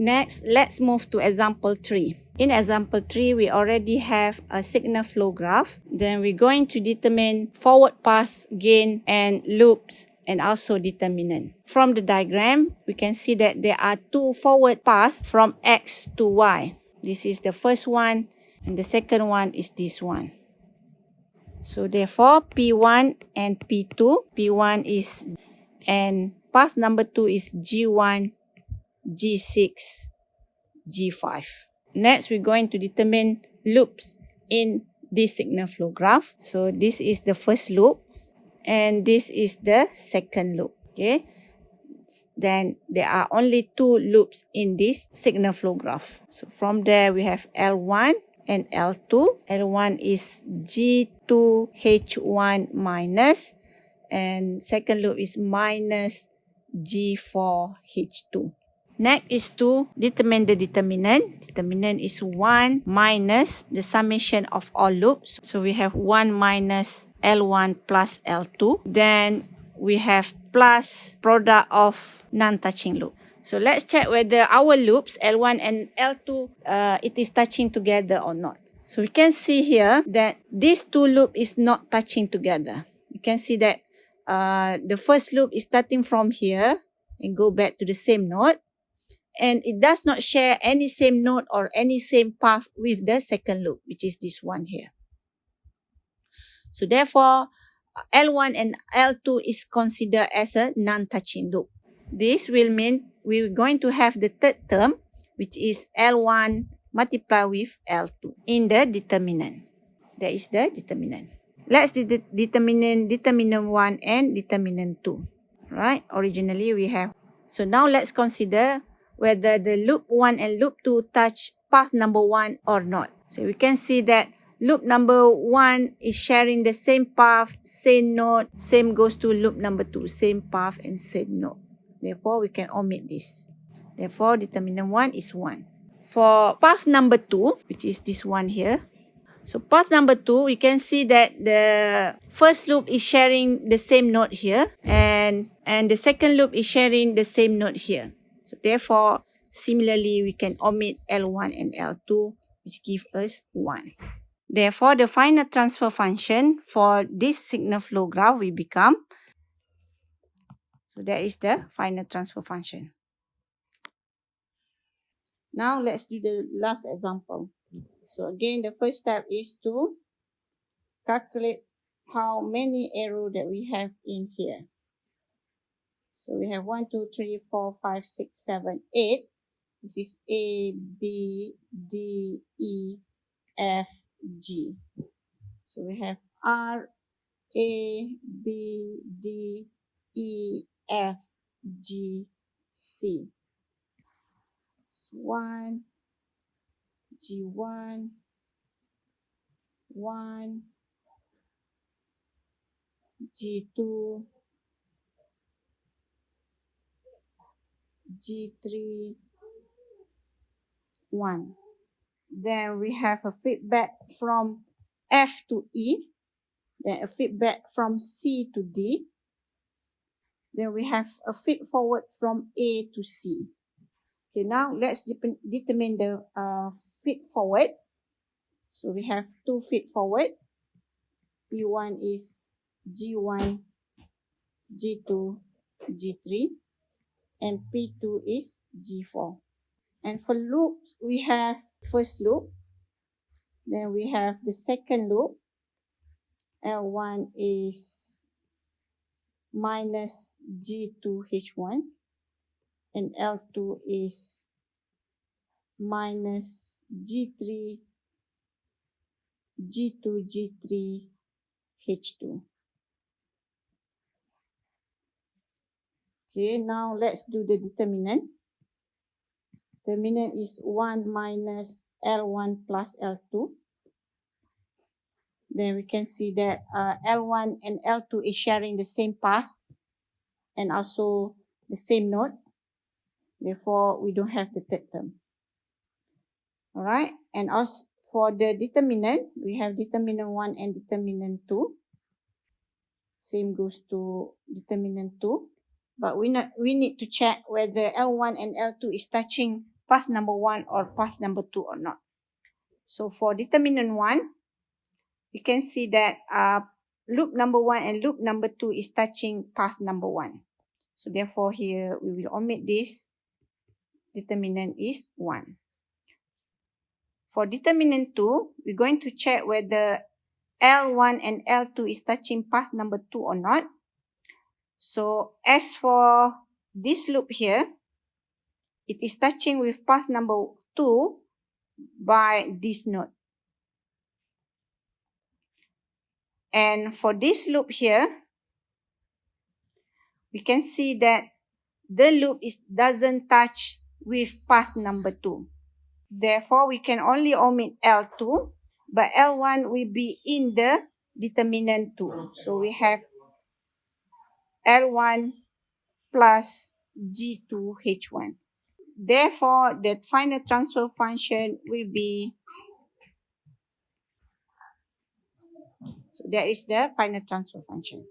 Next, let's move to example 3. In example 3, we already have a signal flow graph. Then we're going to determine forward path, gain, and loops, and also determinant. From the diagram, we can see that there are two forward paths from X to Y. This is the first one, and the second one is this one. So therefore, P1 and P2, P1 is, and path number 2 is G1, G6, G5. Next, we're going to determine loops in this signal flow graph. So this is the first loop, and this is the second loop. Okay. Then there are only two loops in this signal flow graph. So from there, we have L1 and L2. L1 is G2H1 minus, and second loop is minus G4H2. Next is to determine the determinant. Determinant is 1 minus the summation of all loops. So we have 1 minus L1 plus L2. Then we have plus product of non-touching loop. So let's check whether our loops L1 and L2 it is touching together or not. So we can see here that these two loops is not touching together. You can see that the first loop is starting from here and go back to the same node, and it does not share any same node or any same path with the second loop, which is this one here. So therefore, L1 and L2 is considered as a non-touching loop. This will mean we're going to have the third term, which is L1 multiplied with L2 in the determinant. That is the determinant. Let's determine determinant 1 and determinant 2. Right? Originally we have. So now let's consider whether the loop 1 and loop 2 touch path number 1 or not. So we can see that loop number 1 is sharing the same path, same node. Same goes to loop number 2, same path and same node. Therefore, we can omit this. Therefore, determinant 1 is 1. For path number 2, which is this one here. So path number 2, we can see that the first loop is sharing the same node here, and the second loop is sharing the same node here. So therefore, similarly, we can omit L1 and L2, which give us 1. Therefore, the final transfer function for this signal flow graph will become, so that is the final transfer function. Now, let's do the last example. So again, the first step is to calculate how many arrows that we have in here. So we have 1, 2, 3, 4, 5, 6, 7, 8. This is A, B, D, E, F, G. So we have R, A, B, D, E, F, G, C. It's 1, G1, 1, G2, G3, 1. Then we have a feedback from F to E. Then a feedback from C to D. Then we have a feed forward from A to C. Okay, now let's determine the feed forward. So we have two feed forward. P1 is G1, G2, G3. And P2 is G4. And for loops, we have first loop. Then we have the second loop. L1 is minus G2H1. And L2 is minus G3, G2, G3, H2. Okay, now let's do the determinant. Determinant is 1 minus L1 plus L2. Then we can see that L1 and L2 is sharing the same path and also the same node. Therefore, we don't have the third term. Alright, and also for the determinant, we have determinant 1 and determinant 2. Same goes to determinant 2. But we need to check whether L1 and L2 is touching path number 1 or path number 2 or not. So for determinant 1, we can see that loop number 1 and loop number 2 is touching path number 1. So therefore here we will omit this. Determinant is 1. For determinant 2, we're going to check whether L1 and L2 is touching path number 2 or not. So as for this loop here, it is touching with path number 2 by this node. And for this loop here, we can see that the loop doesn't touch with path number 2. Therefore, we can only omit L2, but L1 will be in the determinant 2. So we have L1 plus G2H1. Therefore, the final transfer function will be, so that is the final transfer function.